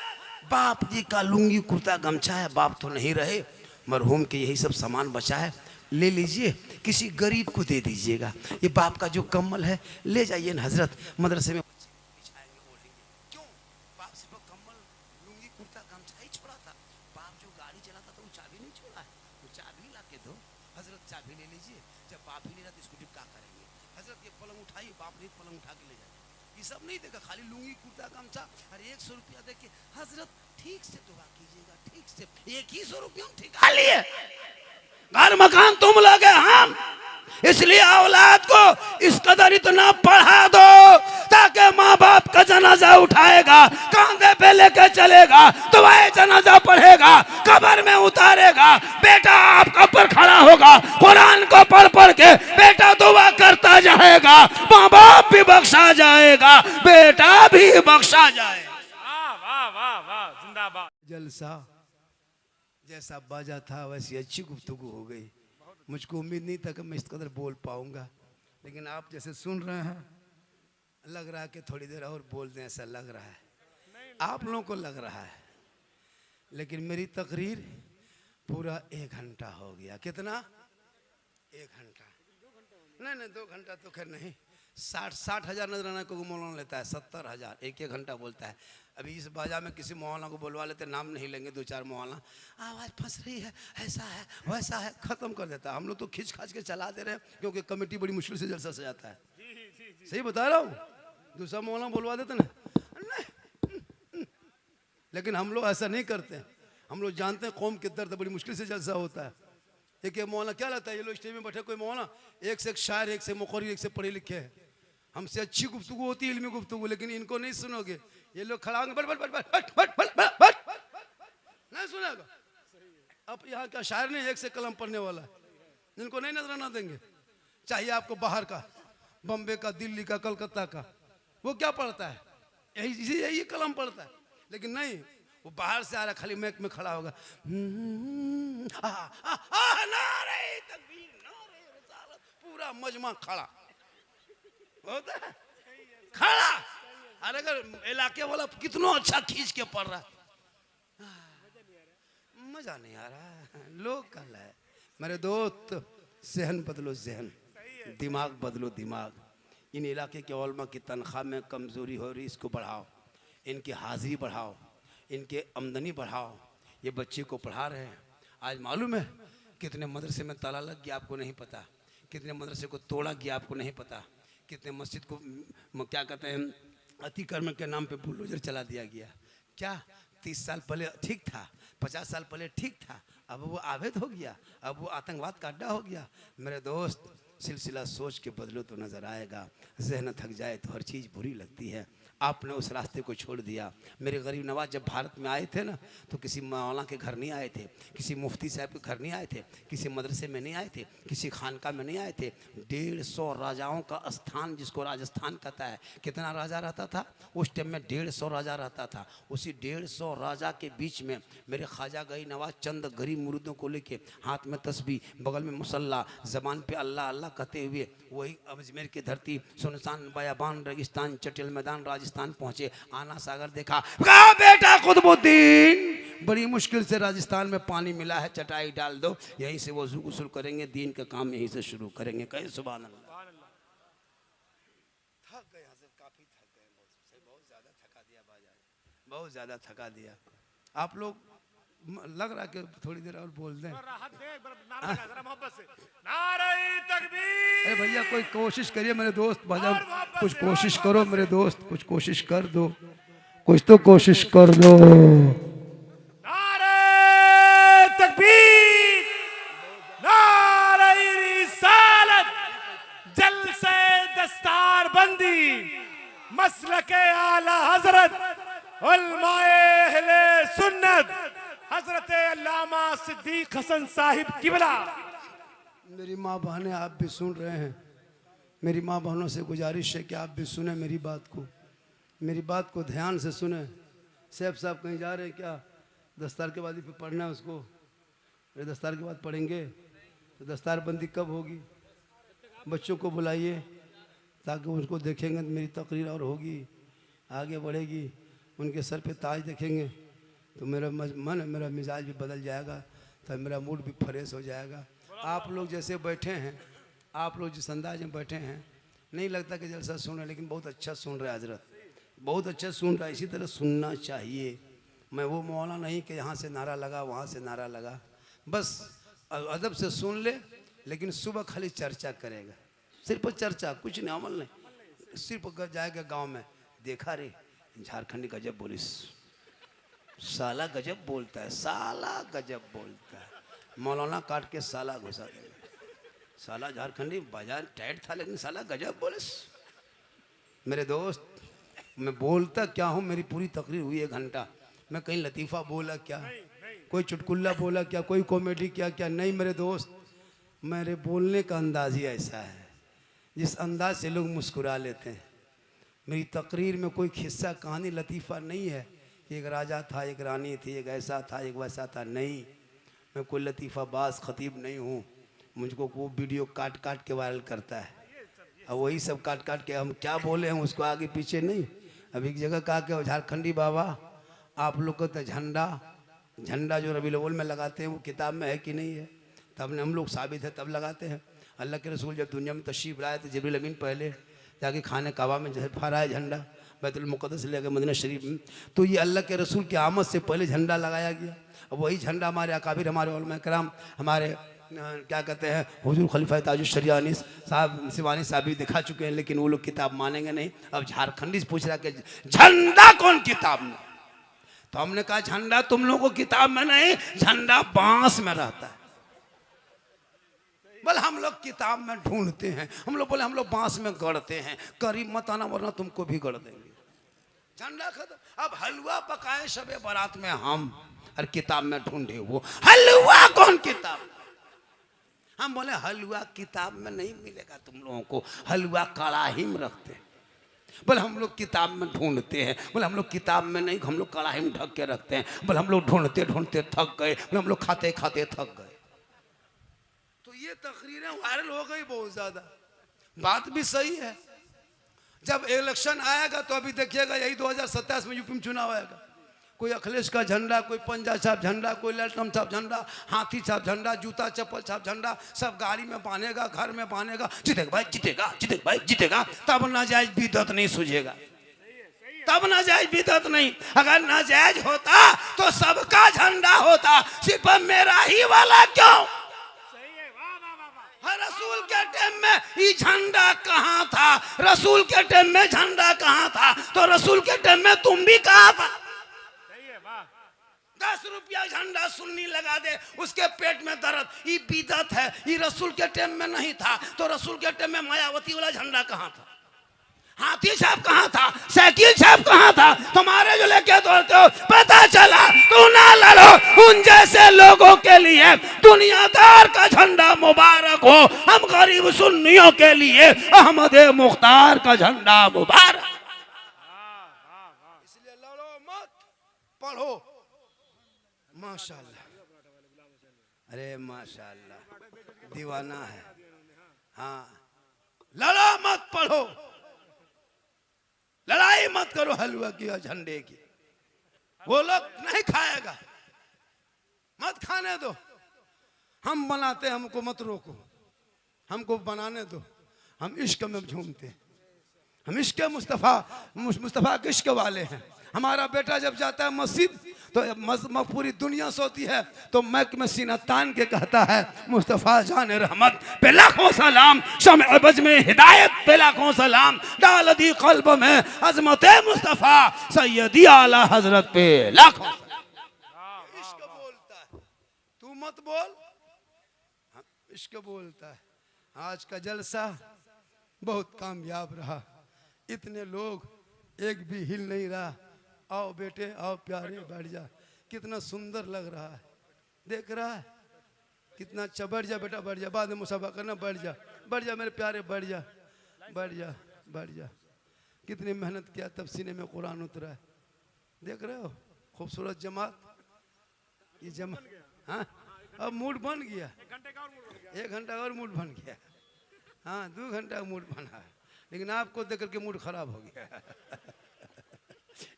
बाप जी का लुंगी कुर्ता गमछा है, बाप तो नहीं रहे, मरहूम के यही सब सामान बचा है, ले लीजिए, किसी गरीब को दे दीजिएगा। ये बाप का जो कम्बल है ले जाइए न हजरत, मदरसे में बिछाएंगे, ओढ़ेंगे। क्यों? बाप सिर्फ कम्बल लुंगी कुर्ता गमछा ही छोड़ा था, बाप जो गाड़ी चलाता था वो चाबी नहीं छोड़ा है, वो चाबी ला के दो हजरत, चाबी ले लीजिए। जब बाप ही नहीं रहा तो इसको क्या करेंगे हजरत? ये पलंग उठाइए, बाप नहीं पलंग उठा के ले जाए, ये सब नहीं देगा, खाली लुंगी कुर्ता गमछा और 100 रुपया दे के हजरत ठीक से दुआ कीजिएगा, ठीक से। 100 रुपया ठिका लिए, घर मकान तुम लोगे हम, इसलिए औलाद को इस कदर इतना पढ़ा दो ताकि माँ बाप का जनाजा उठाएगा, कांधे पे लेके चलेगा, दुआए जनाजा पढ़ेगा, कब्र में उतारेगा, बेटा आपका पर खड़ा होगा, कुरान को पढ़ पढ़ के बेटा दुआ करता जाएगा, माँ बाप भी बख्शा जाएगा, बेटा भी बख्शा जाएगा। वाह वाह वाह वाह, जिंदाबाद। जलसा जैसा बाजा था वैसी अच्छी गुफ्तगू हो गई। मुझको उम्मीद नहीं था कि मैं इस कदर बोल पाऊंगा, लेकिन आप जैसे सुन रहे हैं, लग रहा है कि थोड़ी देर और बोल दें, ऐसा लग रहा है, आप लोगों को लग रहा है। लेकिन मेरी तकरीर पूरा 1 घंटा हो गया। कितना? 1 घंटा नहीं 2 घंटा तो खैर नहीं, 60 हज़ार नजराना को मौलाना लेता है, 70 हज़ार 1 घंटा बोलता है। अभी इस बाजा में किसी मौलाना को बुलवा लेते, नाम नहीं लेंगे, 2-4 मौलाना, आवाज़ फंस रही है, ऐसा है वैसा है, ख़त्म कर देता है। हम लोग तो खींच खाच के चला दे रहे हैं, क्योंकि कमेटी बड़ी मुश्किल से जलसा सजाता है। सही बता रहा हूँ, दूसरा मौलाना बुलवा देते ना, लेकिन हम लोग ऐसा नहीं करते। हम लोग जानते हैं कौम के दर्द, बड़ी मुश्किल से जलसा होता है। एक मौलाना क्या लगता है, ये लोग स्टेज में बैठे कोई मौलाना एक से एक शायर, एक से मुक़र्रिर, एक से पढ़े लिखे हैं, हमसे अच्छी गुफ्तगू होती है, इल्मी गुफ्तगू, लेकिन इनको नहीं सुनोगे। ये लोग खड़ा होंगे, but but but but but but but but नहीं सुनेगा। अब यहाँ का शायर नहीं, एक से कलम पढ़ने वाला, इनको नहीं नजराना देंगे। चाहिए आपको बाहर का, बम्बे का, दिल्ली का, कलकत्ता का, वो क्या पढ़ता है, यही कलम पढ़ता है, लेकिन नहीं, वो बाहर से आ रहा, खाली मैक में खड़ा होगा, पूरा मजमा खड़ा होता है, खड़ा। अरे अगर इलाके वाला कितना अच्छा खींच के पढ़ रहा, मजा नहीं आ रहा, लोकल है। मेरे दोस्त, जहन बदलो, जहन, दिमाग बदलो, दिमाग। इन इलाके के उलमा की तनख्वाह में कमज़ोरी हो रही, इसको बढ़ाओ, इनकी हाजिरी बढ़ाओ, इनके आमदनी बढ़ाओ। ये बच्चे को पढ़ा रहे हैं। आज मालूम है कितने मदरसे में ताला लग गया, आपको नहीं पता, कितने मदरसे को तोड़ा गया, आपको नहीं पता, कितने मस्जिद को क्या कहते हैं, अतिक्रमण के नाम पे बुलडोजर चला दिया गया। क्या 30 साल पहले ठीक था, 50 साल पहले ठीक था, अब वो आवेद हो गया, अब वो आतंकवाद का अड्डा हो गया। मेरे दोस्त, सिलसिला सोच के बदलो तो नज़र आएगा। जहन थक जाए तो हर चीज़ बुरी लगती है। आपने उस रास्ते को छोड़ दिया। मेरे गरीब नवाज जब भारत में आए थे ना, तो किसी मौलाना के घर नहीं आए थे, किसी मुफ्ती साहब के घर नहीं आए थे, किसी मदरसे में नहीं आए थे, किसी खानका में नहीं आए थे। 150 राजाओं का स्थान, जिसको राजस्थान कहता है, कितना राजा रहता था उस टाइम में? 150 राजा रहता था। उसी 150 राजा के बीच में मेरे ख्वाजा गई नवाज चंद गरीब मुरीदों को लेके, हाथ में तस्बीह, बगल में मुसल्ला, ज़बान पे अल्लाह अल्लाह कहते हुए वही अजमेर की धरती, सुनसान बयाबान रेगिस्तान, चटिल मैदान राजस्थान पहुंचे। आना सागर देखा, कहा बेटा कुतुबुद्दीन, बड़ी मुश्किल से राजस्थान में पानी मिला है, चटाई डाल दो, यहीं से वजू गुस्ल करेंगे, दीन का काम यहीं से शुरू करेंगे। कहे सुभान अल्लाह। थक गए हज़रत, काफ़ी थक गए, बहुत ज़्यादा थका दिया बाजार, बहुत ज़्यादा थका दिया। आप लोग लग रहा कि थोड़ी देर और बोल दें। राहत दे, एक बार नारा लगा जरा मोहब्बत से, नारे तकबीर। अरे भैया कोई कोशिश करिए मेरे दोस्त, भजन और मोहब्बत कुछ से, कोशिश और करो मोहब्बत मेरे दोस्त, कुछ कोशिश कर दो, कुछ तो कोशिश कर दो। नारे तकबीर, नारे रिसालत, जलसे दस्तार बंदी, मसलके आला हजरत, उलमाए अहले सुन्नत, हजरत अल्लामा सिद्दीक हसन साहिब किबला। मेरी माँ बहनें आप भी सुन रहे हैं, मेरी माँ बहनों से गुजारिश है कि आप भी सुने मेरी बात को, मेरी बात को ध्यान से सुने। सैफ साहब कहीं जा रहे हैं क्या? दस्तार के बाद ही फिर पढ़ना है उसको। अरे दस्तार के बाद पढ़ेंगे तो दस्तार बंदी कब होगी? बच्चों को बुलाइए ताकि उनको देखेंगे तो मेरी तकरीर और होगी, आगे बढ़ेगी। उनके सर पे ताज देखेंगे तो मेरा मन, मेरा मिजाज भी बदल जाएगा, तो मेरा मूड भी फ्रेश हो जाएगा। आप लोग जैसे बैठे हैं, आप लोग जिस अंदाज में बैठे हैं, नहीं लगता कि जलसा सुन रहे, लेकिन बहुत अच्छा सुन रहे हजरत, बहुत अच्छा सुन रहा है। इसी तरह सुनना चाहिए। मैं वो मौला नहीं कि यहाँ से नारा लगा वहाँ से नारा लगा, बस अदब से सुन ले, लेकिन सुबह खाली चर्चा करेगा, सिर्फ चर्चा, कुछ नहीं, अमल नहीं। सिर्फ जाएगा गांव में, देखा रे झारखंडी गजब बोलिस, साला गजब बोलता है, साला गजब बोलता है, मौलाना काट के साला घुसा देगा। साला झारखंडी बाजार टाइट था लेकिन साला गजब बोलिस। मेरे दोस्त, मैं बोलता क्या हूँ, मेरी पूरी तकरीर हुई 1 घंटा। मैं कहीं लतीफ़ा बोला क्या, कोई चुटकुल्ला बोला क्या, कोई कॉमेडी क्या नहीं मेरे दोस्त। मेरे बोलने का अंदाज ही ऐसा है, जिस अंदाज से लोग मुस्कुरा लेते हैं। मेरी तकरीर में कोई खिस्सा कहानी लतीफ़ा नहीं है, एक राजा था, एक रानी थी, एक ऐसा था, एक वैसा था, नहीं। मैं कोई लतीफ़ा बाज खतीब नहीं हूँ। मुझको वो वीडियो काट काट के वायरल करता है, और वही सब काट काट के हम क्या बोले हैं उसको आगे पीछे नहीं। अभी एक जगह कहा कि झारखंडी बाबा आप लोग को तो झंडा जो रबीउल अव्वल में लगाते हैं वो किताब में है कि नहीं है? तब ने हम लोग साबित है तब लगाते हैं। अल्लाह के रसूल जब दुनिया में तशरीफ़ लाए तो जिब्रील अमीन पहले जाके खाने काबा में फहराया झंडा, बैतुल मुक़द्दस से लेकर मदीना शरीफ में, तो ये अल्लाह के रसूल की आमद से पहले झंडा लगाया गया। अब वही झंडा हमारे अकाबिर, हमारे उलमा कराम, हमारे क्या कहते हैं हुजूर खलीफा ताजुश शरिया अनीस साहब सिवानी साहब भी दिखा चुके हैं, लेकिन वो लोग किताब मानेंगे नहीं। अब झारखंडी से पूछ रहा कि झंडा कौन किताब में? तो हमने कहा झंडा तुम लोगों को किताब में नहीं, झंडा बांस में रहता है। बोले हम लोग किताब में ढूंढते हैं, हम लोग बोले हम लोग बांस में गढ़ते हैं। करीब मत आना वरना तुमको भी गढ़ देंगे। झंडा खत्म। अब हलवा पकाए शबे बारात में हम, और किताब में ढूंढे वो हलवा कौन किताब? हम बोले हलवा किताब में नहीं मिलेगा तुम लोगों को, हलवा कड़ाही में रखते हैं। बोले हम लोग किताब में ढूंढते हैं। बोले हम लोग किताब में नहीं, हम लोग कड़ाही में ढक के रखते हैं। बोले हम लोग ढूंढते ढूंढते थक गए। बोले हम लोग खाते खाते थक गए। तो ये तकरीरें वायरल हो गई बहुत ज्यादा। बात भी सही है। जब इलेक्शन आएगा तो अभी देखिएगा, यही 2027 में यूपी में चुनाव आएगा, कोई अखिलेश का झंडा, कोई पंजा छाप झंडा, कोई ललटम छाप झंडा, हाथी छाप झंडा, जूता चप्पल छाप झंडा, सब गाड़ी में बांधेगा, घर में बांधेगा। जीतेगा भाई, जीतेगा, जीतेगा भाई, जीतेगा। तब नाजायज बिदअत नहीं सूझेगा, तब नाजायज बिदअत नहीं। अगर नाजायज होता तो सबका झंडा होता, सिर्फ मेरा ही वाला क्यों? रसूल के टाइम में ये झंडा कहाँ था? रसूल के टाइम में झंडा कहाँ था? तो रसूल के टाइम में तुम भी कहाँ था? 10 रुपया झंडा सुन्नी लगा दे, उसके पेट में दर्द, ये बिदअत है। ये रसूल के टाइम में नहीं था। तो रसूल के टाइम में मायावती वाला झंडा कहाँ था? हाथी छाप कहाँ था? साइकिल छाप कहाँ था? तुम्हारे जो लेके दौड़ते हो, पता चला तू ना लड़ो। उन जैसे लोगों के लिए दुनियादार का झंडा मुबारक हो, हम गरीब सुन्नियों के लिए अहमद मुख्तार का झंडा मुबारक। इसलिए लड़ो मत, पढ़ो। माशाल्लाह, अरे माशाल्लाह, दीवाना है। हाँ, लड़ो मत, पढ़ो, लड़ाई मत करो हलवा की और झंडे की। वो लोग नहीं खाएगा, मत खाने दो। हम बनाते, हमको मत रोको, हमको बनाने दो। हम इश्क में झूमते, हम इश्क मुस्तफ़ा के इश्क वाले हैं। हमारा बेटा जब जाता है मस्जिद तो पूरी दुनिया सोती है, तो मैक में सीना तान के कहता है मुस्तफ़ा जान रहमत पे लाखों सलाम, शम्अ अबज में हिदायत पे लाखों सलाम, डाल दी कल्ब में अजमत मुस्तफ़ा सैयदी आला हजरत पे लाखों। इश्क बोलता है, तू मत बोल, इश्क बोलता है। आज का जलसा बहुत कामयाब रहा, इतने लोग एक भी हिल नहीं रहा। आओ बेटे आओ प्यारे बैठ जा, कितना सुंदर लग रहा है, देख रहा है कितना अच्छा। बैठ जा बेटा बैठ जा, बाद में मुसाफा करना, बैठ जा मेरे प्यारे बैठ जा बैठ जा बैठ जा। कितनी मेहनत किया तब सीने में कुरान उतरा है, देख रहे हो खूबसूरत जमात, ये जमा। हाँ अब मूड बन गया, 1 घंटा और मूड बन गया, हाँ 2 घंटा मूड बना है, लेकिन आपको देख करके मूड खराब हो गया।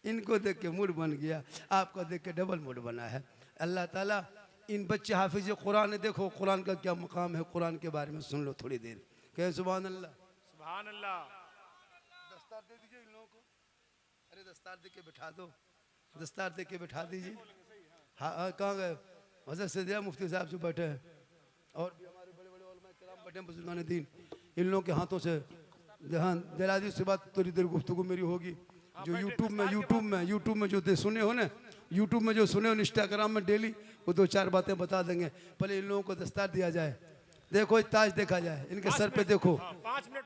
इनको देख के मूड बन गया, आपको देख के डबल मूड बना है। अल्लाह ताला इन बच्चे हाफिज कुरान है, देखो कुरान का क्या मुकाम है, कुरान के बारे में सुन लो थोड़ी देर। कहे सुभान अल्लाह सुभान अल्लाह। दस्तार दे दीजिए इन लोगों को, अरे दस्तार दे के बैठा दो, दस्तार दे के बैठा दीजिए। हाँ कहाँ गए हज़रत सैयद मुफ्ती साहब जो बैठे हैं, और भी हमारे बड़े बड़े उलमा किराम बैठे हैं बुजुर्गान दीन, इन लोगों के हाथों से जहाँ दिला दी उसके बाद थोड़ी देर गुफ्तगू मेरी होगी। जो यूट्यूब में जो सुने हो ना, यूट्यूब में जो सुने हो इंस्टाग्राम में डेली, वो 2-4 बातें बता देंगे। पहले इन लोगों को दस्तार दिया जाए, देखो ताज देखा जाए, इनके सर पे देखो। 5 मिनट